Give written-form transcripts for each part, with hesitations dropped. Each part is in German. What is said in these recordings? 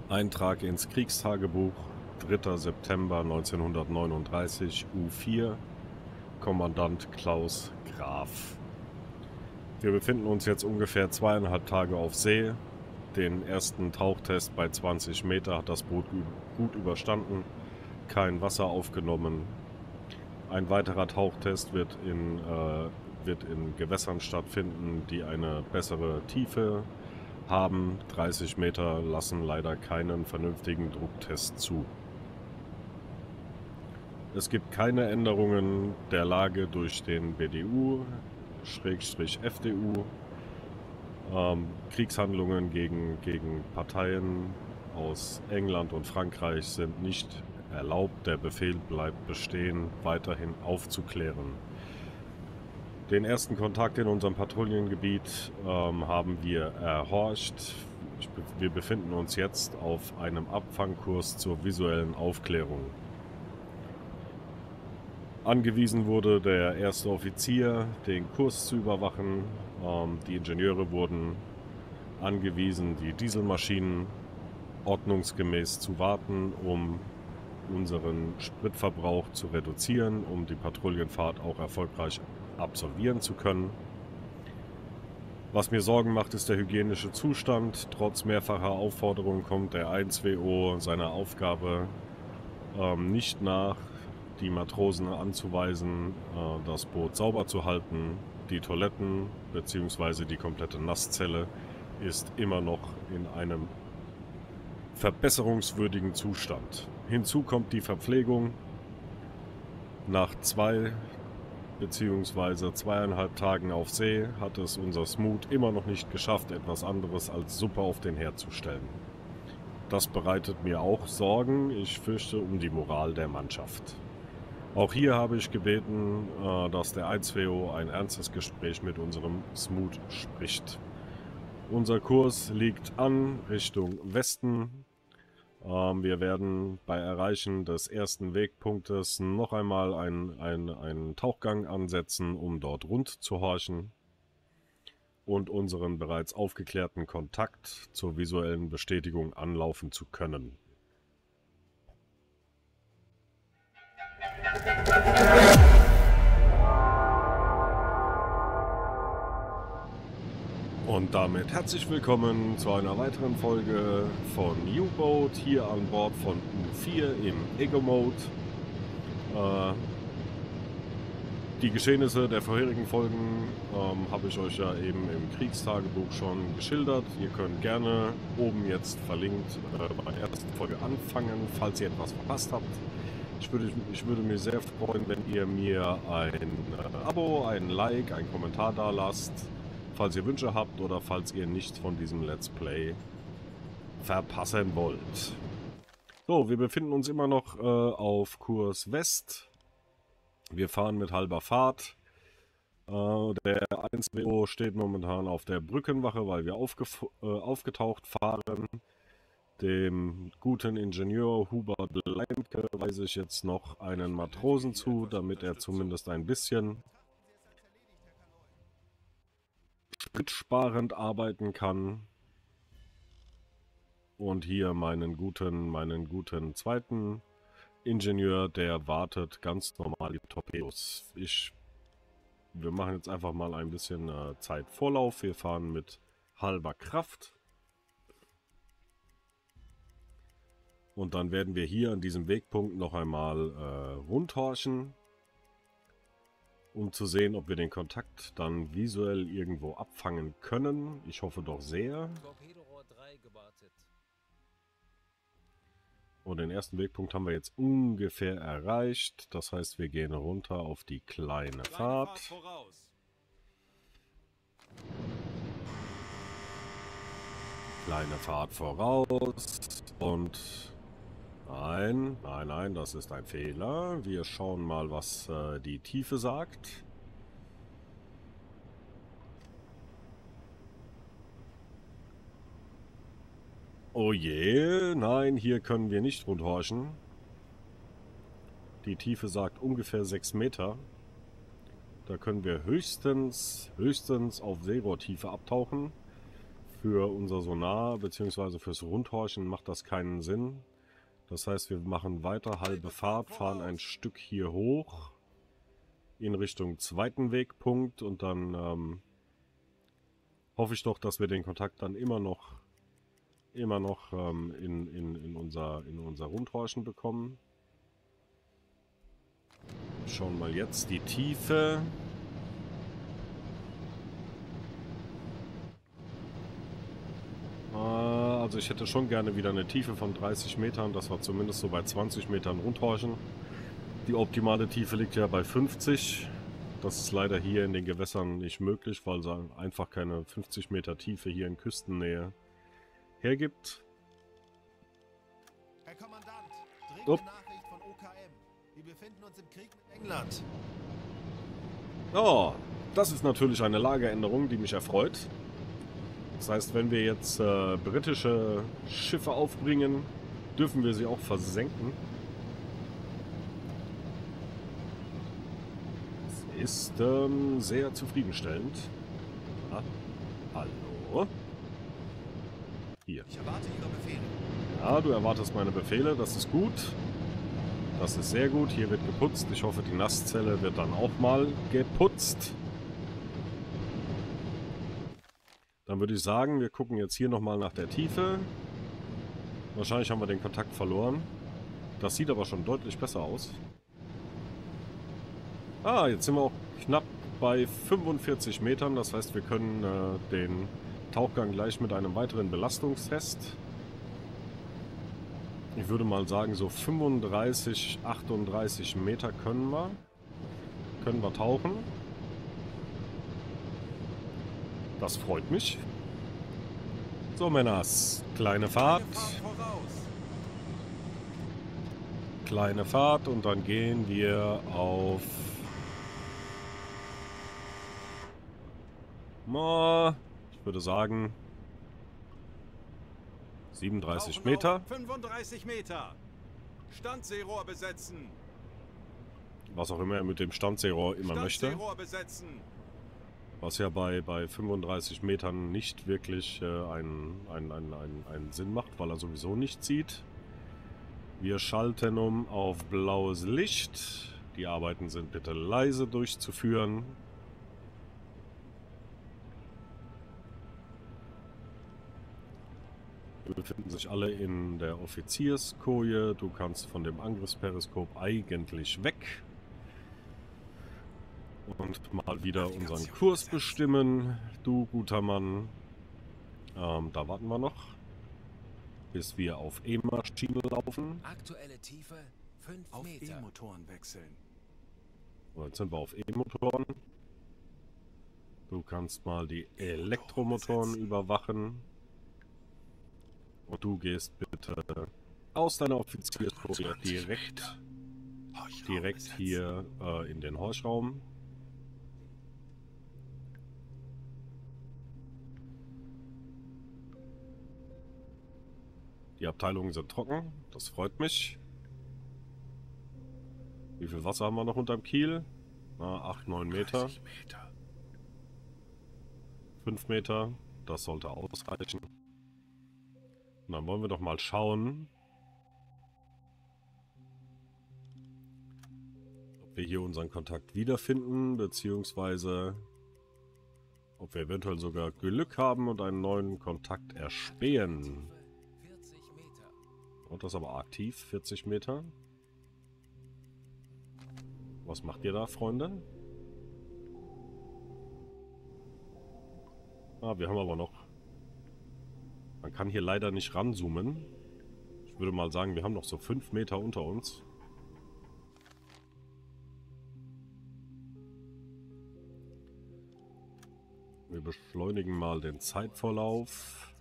Eintrag ins Kriegstagebuch, 3. September 1939, U4, Kommandant Klaus Graf. Wir befinden uns jetzt ungefähr 2,5 Tage auf See. Den ersten Tauchtest bei 20 Meter hat das Boot gut überstanden, kein Wasser aufgenommen. Ein weiterer Tauchtest wird in Gewässern stattfinden, die eine bessere Tiefe haben. 30 Meter lassen leider keinen vernünftigen Drucktest zu. Es gibt keine Änderungen der Lage durch den BDU/FDU. Kriegshandlungen gegen Parteien aus England und Frankreich sind nicht erlaubt. Der Befehl bleibt bestehen, weiterhin aufzuklären. Den ersten Kontakt in unserem Patrouillengebiet haben wir erhorcht. Wir befinden uns jetzt auf einem Abfangkurs zur visuellen Aufklärung. Angewiesen wurde der erste Offizier, den Kurs zu überwachen. Die Ingenieure wurden angewiesen, die Dieselmaschinen ordnungsgemäß zu warten, um unseren Spritverbrauch zu reduzieren, um die Patrouillenfahrt auch erfolgreich absolvieren zu können. Was mir Sorgen macht, ist der hygienische Zustand. Trotz mehrfacher Aufforderungen kommt der 1WO seiner Aufgabe nicht nach, die Matrosen anzuweisen, das Boot sauber zu halten. Die Toiletten bzw. die komplette Nasszelle ist immer noch in einem verbesserungswürdigen Zustand. Hinzu kommt die Verpflegung. Nach 2 bzw. 2,5 Tagen auf See hat es unser Smoot immer noch nicht geschafft, etwas anderes als Suppe auf den Herd zu stellen. Das bereitet mir auch Sorgen. Ich fürchte um die Moral der Mannschaft. Auch hier habe ich gebeten, dass der 1WO ein ernstes Gespräch mit unserem Smoot spricht. Unser Kurs liegt an Richtung Westen. Wir werden bei Erreichen des ersten Wegpunktes noch einmal einen Tauchgang ansetzen, um dort rund zu horchen und unseren bereits aufgeklärten Kontakt zur visuellen Bestätigung anlaufen zu können. Und damit herzlich willkommen zu einer weiteren Folge von U-Boat hier an Bord von U4 im Ego-Mode. Die Geschehnisse der vorherigen Folgen habe ich euch ja eben im Kriegstagebuch schon geschildert. Ihr könnt gerne oben jetzt verlinkt bei der ersten Folge anfangen, falls ihr etwas verpasst habt. Ich würde mich sehr freuen, wenn ihr mir ein Abo, ein Like, einen Kommentar da lasst, falls ihr Wünsche habt oder falls ihr nichts von diesem Let's Play verpassen wollt. So, wir befinden uns immer noch auf Kurs West. Wir fahren mit halber Fahrt. Der 1WO steht momentan auf der Brückenwache, weil wir aufgetaucht fahren. Dem guten Ingenieur Hubert Leinke weise ich jetzt noch einen Matrosen zu, damit er zumindest ein bisschen spritsparend arbeiten kann. Und hier meinen guten zweiten Ingenieur, der wartet ganz normal die Torpedos. Wir machen jetzt einfach mal ein bisschen Zeitvorlauf. Wir fahren mit halber Kraft. Und dann werden wir hier an diesem Wegpunkt noch einmal rundhorchen, um zu sehen, ob wir den Kontakt dann visuell irgendwo abfangen können. Ich hoffe doch sehr. Torpedorohr 3 gewartet. Und den ersten Wegpunkt haben wir jetzt ungefähr erreicht. Das heißt, wir gehen runter auf die kleine Fahrt. Kleine Fahrt voraus. Und nein, das ist ein Fehler. Wir schauen mal, was die Tiefe sagt. Oh je, nein, hier können wir nicht rundhorchen. Die Tiefe sagt ungefähr 6 Meter. Da können wir höchstens auf Seerohrtiefe abtauchen. für unser Sonar bzw. fürs Rundhorchen macht das keinen Sinn. Das heißt, wir machen weiter halbe Fahrt, fahren ein Stück hier hoch in Richtung zweiten Wegpunkt und dann hoffe ich doch, dass wir den Kontakt dann immer noch in unser Rundhorchen bekommen. Schauen mal jetzt die Tiefe. Also ich hätte schon gerne wieder eine Tiefe von 30 Metern, dass wir zumindest so bei 20 Metern rundhorchen. Die optimale Tiefe liegt ja bei 50. Das ist leider hier in den Gewässern nicht möglich, weil es einfach keine 50 Meter Tiefe hier in Küstennähe hergibt. Herr Kommandant, dringende Nachricht von OKM. Wir befinden uns im Krieg mit England. Oh, das ist natürlich eine Lageänderung, die mich erfreut. Das heißt, wenn wir jetzt britische Schiffe aufbringen, dürfen wir sie auch versenken. Das ist sehr zufriedenstellend. Ah, hallo? Hier. Ich erwarte Ihre Befehle. Ja, du erwartest meine Befehle, das ist gut. Das ist sehr gut. Hier wird geputzt. Ich hoffe, die Nasszelle wird dann auch mal geputzt. Dann würde ich sagen, wir gucken jetzt hier nochmal nach der Tiefe. Wahrscheinlich haben wir den Kontakt verloren. Das sieht aber schon deutlich besser aus. Ah, jetzt sind wir auch knapp bei 45 Metern. Das heißt, wir können den Tauchgang gleich mit einem weiteren Belastungstest. Ich würde mal sagen, so 35, 38 Meter können wir tauchen. Das freut mich. So, Männers, kleine Fahrt. Kleine Fahrt und dann gehen wir auf... Ich würde sagen 37 Meter. 35 Meter. Standseerohr besetzen. Was auch immer er mit dem Standseerohr immer möchte. Standseerohr besetzen. Was ja bei 35 Metern nicht wirklich einen Sinn macht, weil er sowieso nichts sieht. Wir schalten um auf blaues Licht. Die Arbeiten sind bitte leise durchzuführen. Wir befinden sich alle in der Offizierskoje. Du kannst von dem Angriffsperiskop eigentlich weg. Und mal wieder unseren Kurs bestimmen. Du guter Mann. Da warten wir noch, bis wir auf E-Maschine laufen. Aktuelle Tiefe 5 Auf Meter. E-Motoren wechseln. Und jetzt sind wir auf E-Motoren. Du kannst mal die Elektromotoren überwachen. Und du gehst bitte aus deiner Offizierskoje direkt hier in den Horchraum. Die Abteilungen sind trocken, das freut mich. Wie viel Wasser haben wir noch unterm Kiel? 8, 9 Meter. 5 Meter, das sollte ausreichen. Und dann wollen wir doch mal schauen, ob wir hier unseren Kontakt wiederfinden, beziehungsweise ob wir eventuell sogar Glück haben und einen neuen Kontakt erspähen. 40 Meter. Und das aber aktiv, 40 Meter. Was macht ihr da, Freunde? Ah, wir haben aber noch... Man kann hier leider nicht ranzoomen. Ich würde mal sagen, wir haben noch so 5 Meter unter uns. Wir beschleunigen mal den Zeitverlauf.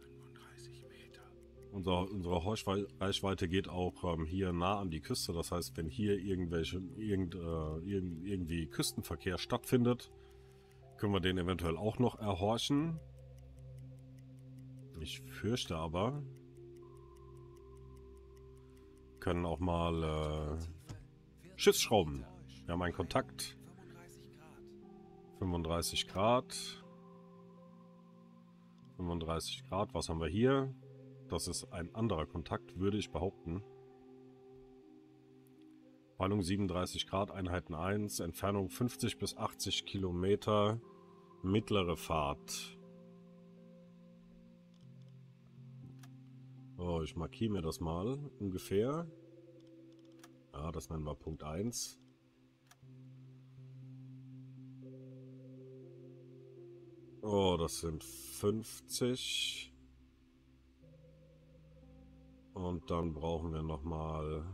35 Meter. Unsere Horchreichweite geht auch hier nah an die Küste. Das heißt, wenn hier irgendwie Küstenverkehr stattfindet, können wir den eventuell auch noch erhorchen. Ich fürchte aber, können auch mal Schiffsschrauben. Wir haben einen Kontakt. 35 Grad. 35 Grad. Was haben wir hier? Das ist ein anderer Kontakt, würde ich behaupten. Peilung 37 Grad, Einheiten 1, Entfernung 50 bis 80 Kilometer, mittlere Fahrt. So, ich markiere mir das mal ungefähr. Ja, das nennen wir Punkt 1. Oh, das sind 50. Und dann brauchen wir nochmal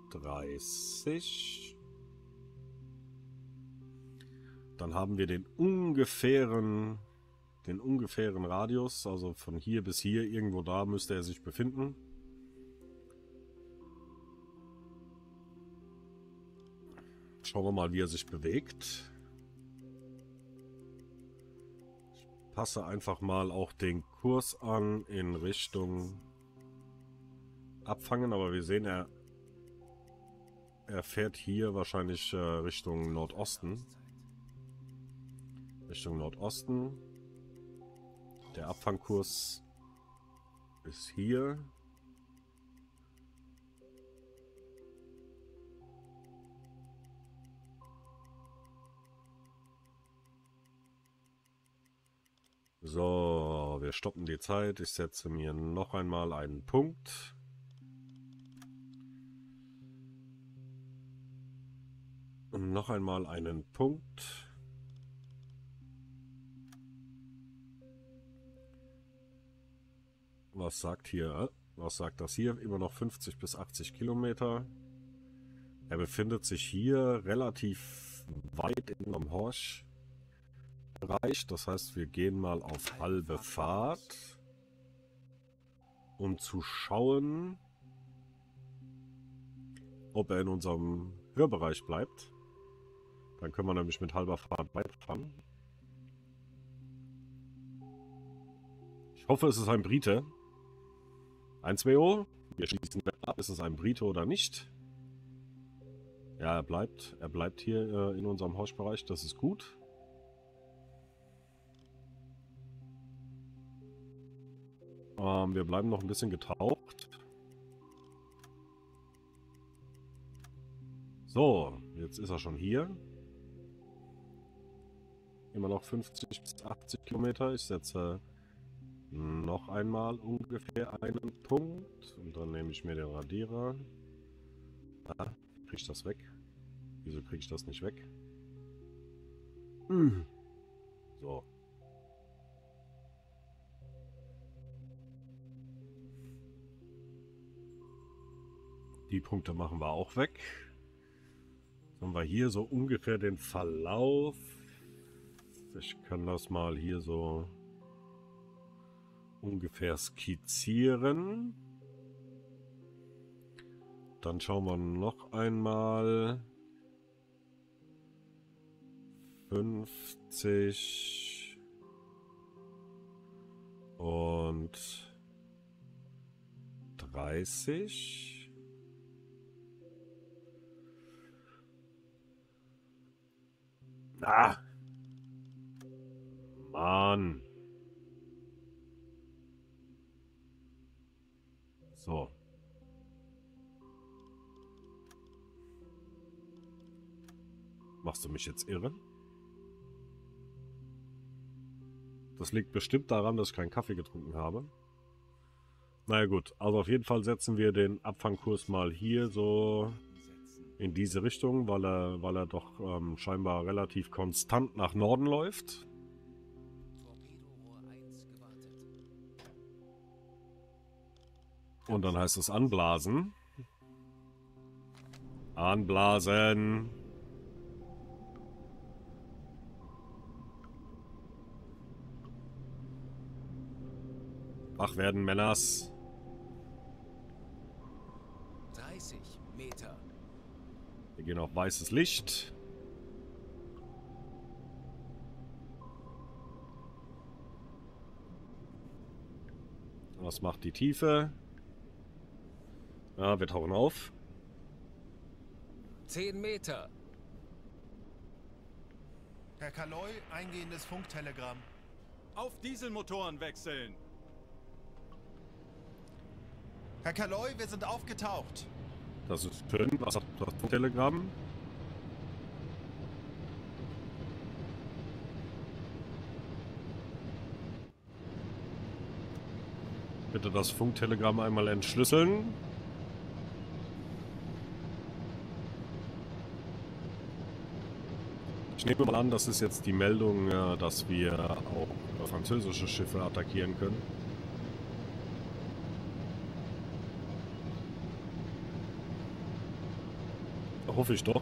30. Dann haben wir den ungefähren Radius, also von hier bis hier, irgendwo da müsste er sich befinden. Schauen wir mal, wie er sich bewegt. Ich passe einfach mal auch den Kurs an in Richtung Abfangen, aber wir sehen, er fährt hier wahrscheinlich Richtung Nordosten. Richtung Nordosten. Der Abfangkurs ist hier. So, wir stoppen die Zeit. Ich setze mir noch einmal einen Punkt. Und noch einmal einen Punkt. Was sagt hier? Was sagt das hier? Immer noch 50 bis 80 Kilometer. Er befindet sich hier relativ weit in einem Horch-Bereich. Das heißt, wir gehen mal auf halbe Fahrt, um zu schauen, ob er in unserem Hörbereich bleibt. Dann können wir nämlich mit halber Fahrt weiterfahren. Ich hoffe, es ist ein Brite. 1-2-O. Wir schließen ab, ist es ein Brite oder nicht. Ja, er bleibt hier in unserem Hausbereich. Das ist gut. Wir bleiben noch ein bisschen getaucht. So, jetzt ist er schon hier. Immer noch 50 bis 80 Kilometer. Ich setze noch einmal ungefähr einen Punkt. Und dann nehme ich mir den Radierer. Ah, kriege ich das weg? Wieso kriege ich das nicht weg? So. Die Punkte machen wir auch weg. Dann haben wir hier so ungefähr den Verlauf. Ich kann das mal hier so ungefähr skizzieren. Dann schauen wir noch einmal. 50 und 30. Ah! Mann! So. Machst du mich jetzt irre? Das liegt bestimmt daran, dass ich keinen Kaffee getrunken habe. Naja gut, also auf jeden Fall setzen wir den Abfangkurs mal hier so in diese Richtung, weil er doch scheinbar relativ konstant nach Norden läuft. Torpedorohr 1 gewartet. Und dann heißt es anblasen. Anblasen. Wach werden, Männers. 30 Meter. Wir gehen auf weißes Licht. Was macht die Tiefe? Ja, wir tauchen auf. 10 Meter. Herr Kaloy, eingehendes Funktelegramm. Auf Dieselmotoren wechseln. Herr Kaloy, wir sind aufgetaucht. Das ist schön. Was sagt das Telegramm? Bitte das Funktelegramm einmal entschlüsseln. Ich nehme mal an, das ist jetzt die Meldung, dass wir auch französische Schiffe attackieren können. Hoffe ich doch,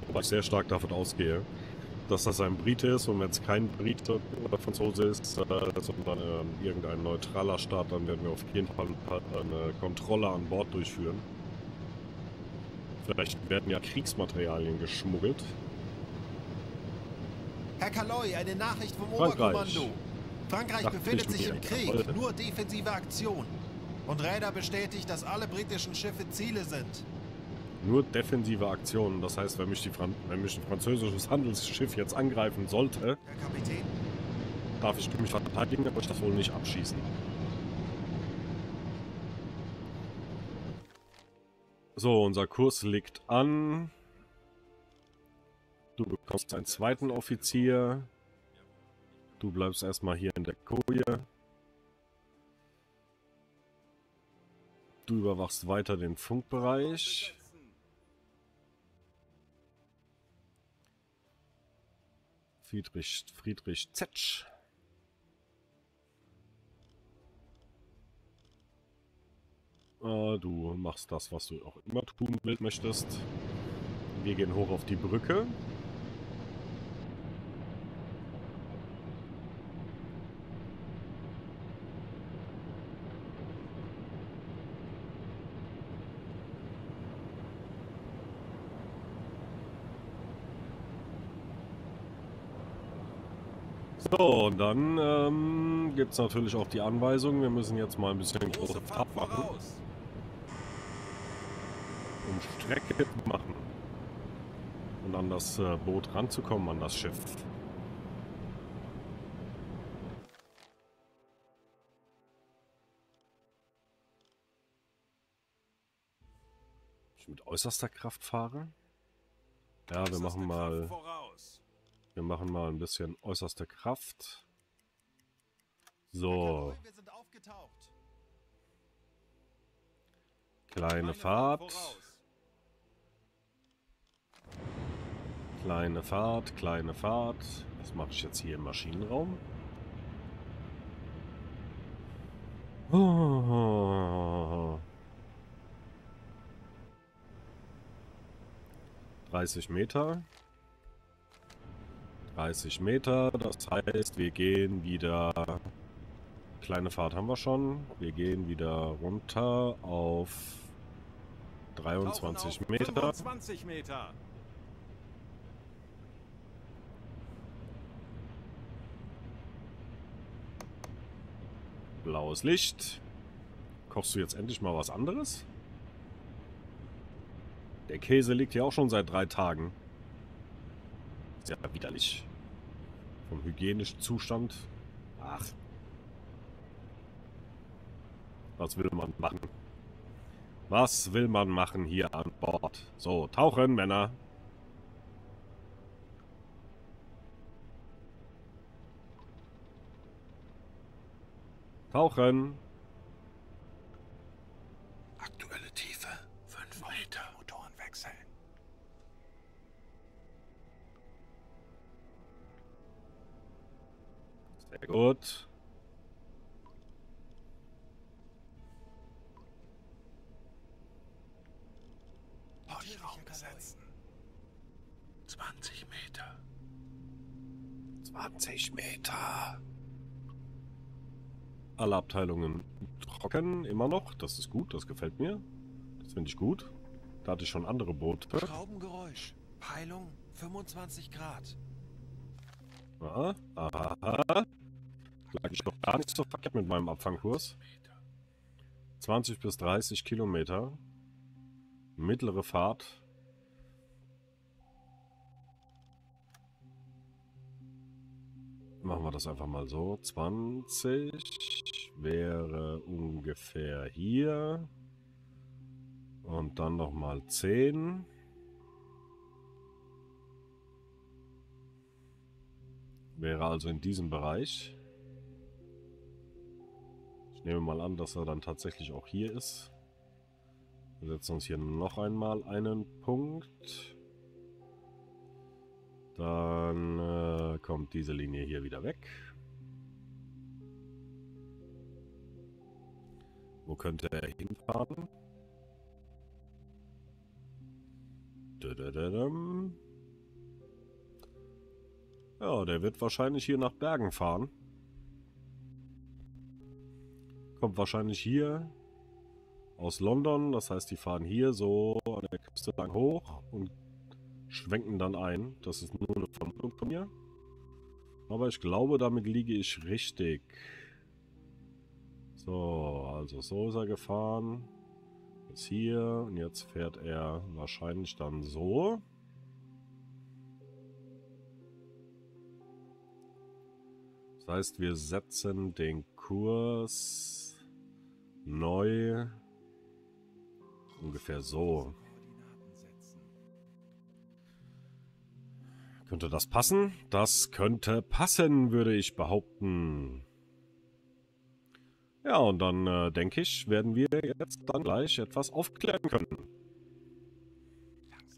wobei ich sehr stark davon ausgehe, dass das ein Brite ist, und wenn es kein Brite oder Franzose ist, sondern irgendein neutraler Staat, dann werden wir auf jeden Fall eine Kontrolle an Bord durchführen. Vielleicht werden ja Kriegsmaterialien geschmuggelt. Herr Kaloy, eine Nachricht vom Frankreich. Oberkommando. Frankreich Dachte befindet ich sich mir. im Krieg, Jawohl. nur defensive Aktion. Und Räder bestätigt, dass alle britischen Schiffe Ziele sind. Nur defensive Aktionen, das heißt, wenn mich ein französisches Handelsschiff jetzt angreifen sollte, Herr Kapitän, darf ich mich verteidigen, aber ich das wohl nicht abschießen. So, unser Kurs liegt an. Du bekommst einen zweiten Offizier. Du bleibst erstmal hier in der Koje. Du überwachst weiter den Funkbereich. Friedrich Zetsch. Du machst das, was du auch immer tun möchtest. Wir gehen hoch auf die Brücke. So, und dann gibt es natürlich auch die Anweisung, wir müssen jetzt mal ein bisschen große Fahrt machen, um Strecke zu machen und an das Boot ranzukommen, an das Schiff. Ich mit äußerster Kraft fahre. Ja, wir machen mal ein bisschen äußerste Kraft. So, wir sind aufgetaucht. kleine Fahrt. Kleine Fahrt, kleine Fahrt. Was mache ich jetzt hier im Maschinenraum? Oh. 30 Meter. 30 Meter, das heißt, wir gehen wieder... Kleine Fahrt haben wir schon. Wir gehen wieder runter auf 23 Meter. 25 Meter. Blaues Licht. Kochst du jetzt endlich mal was anderes? Der Käse liegt hier auch schon seit 3 Tagen. Ist ja widerlich. Vom hygienischen Zustand. Ach. Was will man machen? Was will man machen hier an Bord? So, tauchen, Männer. Tauchen. Aktuelle Tiefe 5 Meter. Motoren wechseln. Sehr gut. Raum besetzen. 20 Meter. 20 Meter. Alle Abteilungen trocken, immer noch. Das ist gut, das gefällt mir. Das finde ich gut. Da hatte ich schon andere Boote. Schraubengeräusch. Peilung 25 Grad. Aha, aha. Lag ich doch gar nicht so verkehrt mit meinem Abfangkurs. 20 bis 30 Kilometer. Mittlere Fahrt. Machen wir das einfach mal so. 20 wäre ungefähr hier. Und dann nochmal 10. Wäre also in diesem Bereich. Ich nehme mal an, dass er dann tatsächlich auch hier ist. Wir setzen uns hier noch einmal einen Punkt. Dann kommt diese Linie hier wieder weg. Wo könnte er hinfahren? Ja, der wird wahrscheinlich hier nach Bergen fahren. Kommt wahrscheinlich hier aus London. Das heißt, die fahren hier so an der Küste lang hoch und schwenken dann ein. Das ist nur eine Vermutung von mir. Aber ich glaube, damit liege ich richtig. So, also so ist er gefahren. Jetzt hier und jetzt fährt er wahrscheinlich dann so. Das heißt, wir setzen den Kurs neu ungefähr so. Könnte das passen? Das könnte passen, würde ich behaupten. Ja, und dann denke ich, werden wir jetzt dann gleich etwas aufklären können.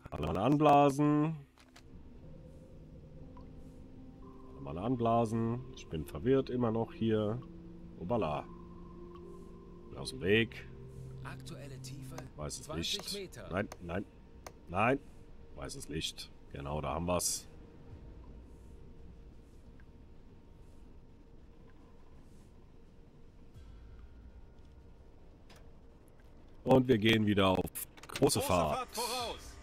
Alle mal anblasen. Alle mal anblasen. Ich bin verwirrt immer noch hier. Obala. Aus dem Weg. Aktuelle Tiefe Weißes 20 Licht. Meter. Nein, nein, nein. Weißes Licht. Genau, da haben wir es. Und wir gehen wieder auf große Fahrt. voraus!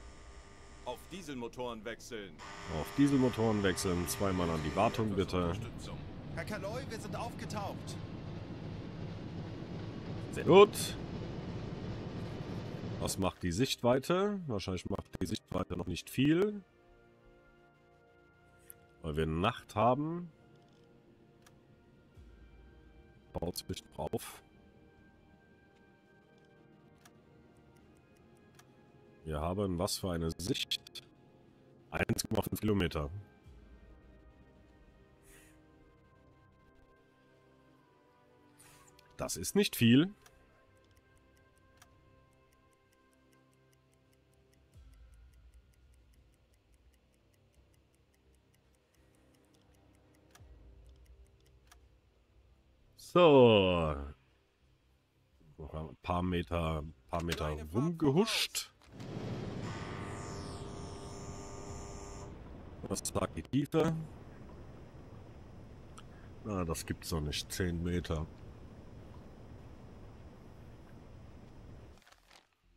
Auf Dieselmotoren wechseln. Auf Dieselmotoren wechseln. Zweimal an die Wartung bitte. Herr Kaloy, wir sind aufgetaucht. Sehr gut. Was macht die Sichtweite? Wahrscheinlich macht die Sichtweite noch nicht viel. Weil wir Nacht haben. Baut sich drauf. Wir haben was für eine Sicht? 1,5 Kilometer. Das ist nicht viel. So. Noch ein paar Meter rumgehuscht. Was sagt die Tiefe? Na, das gibt's noch nicht. 10 Meter.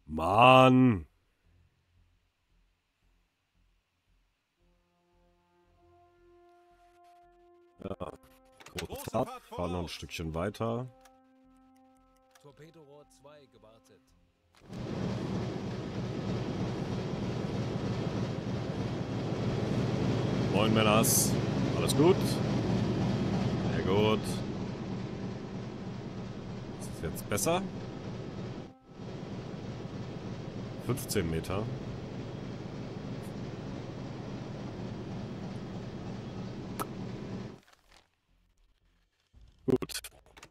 Mann! Ja, große Fahrt. Fahren noch ein Stückchen weiter. Torpedorohr 2 gewartet. Moin Männers. Alles gut? Sehr gut. Ist es jetzt besser? 15 Meter. Gut.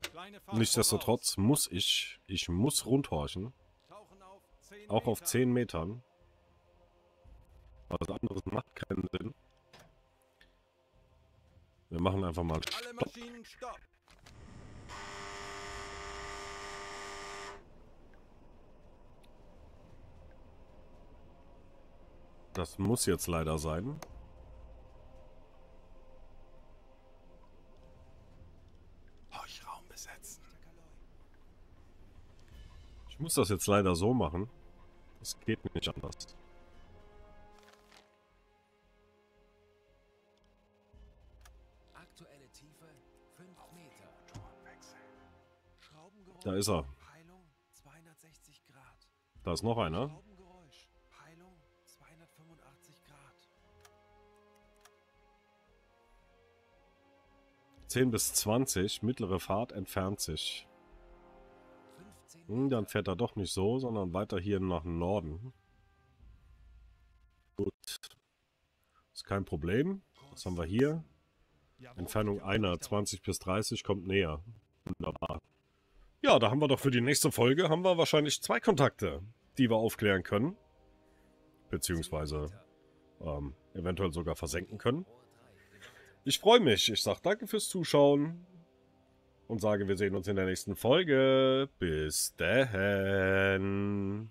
Kleine Fahrt Nichtsdestotrotz muss ich muss rundhorchen. voraus. Tauchen auf 10 Auch auf Meter. 10 Metern. Was anderes macht keinen Sinn. Wir machen einfach mal Alle Stopp. Maschinen stopp. Das muss jetzt leider sein. Raum besetzen. Ich muss das jetzt leider so machen. Es geht nicht anders. Aktuelle Tiefe 5 Meter. Schraubengeräusch. Da ist er. Peilung 260 Grad. Da ist noch einer. Schraubengeräusch. Peilung 285 Grad. 10 bis 20. Mittlere Fahrt entfernt sich. 15 Dann fährt er doch nicht so, sondern weiter hier nach Norden. Gut. Ist kein Problem. Was haben wir hier? Entfernung einer, 20 bis 30, kommt näher. Wunderbar. Ja, da haben wir doch für die nächste Folge, haben wir wahrscheinlich 2 Kontakte, die wir aufklären können. Beziehungsweise eventuell sogar versenken können. Ich freue mich. Ich sage danke fürs Zuschauen. Und sage, wir sehen uns in der nächsten Folge. Bis dahin.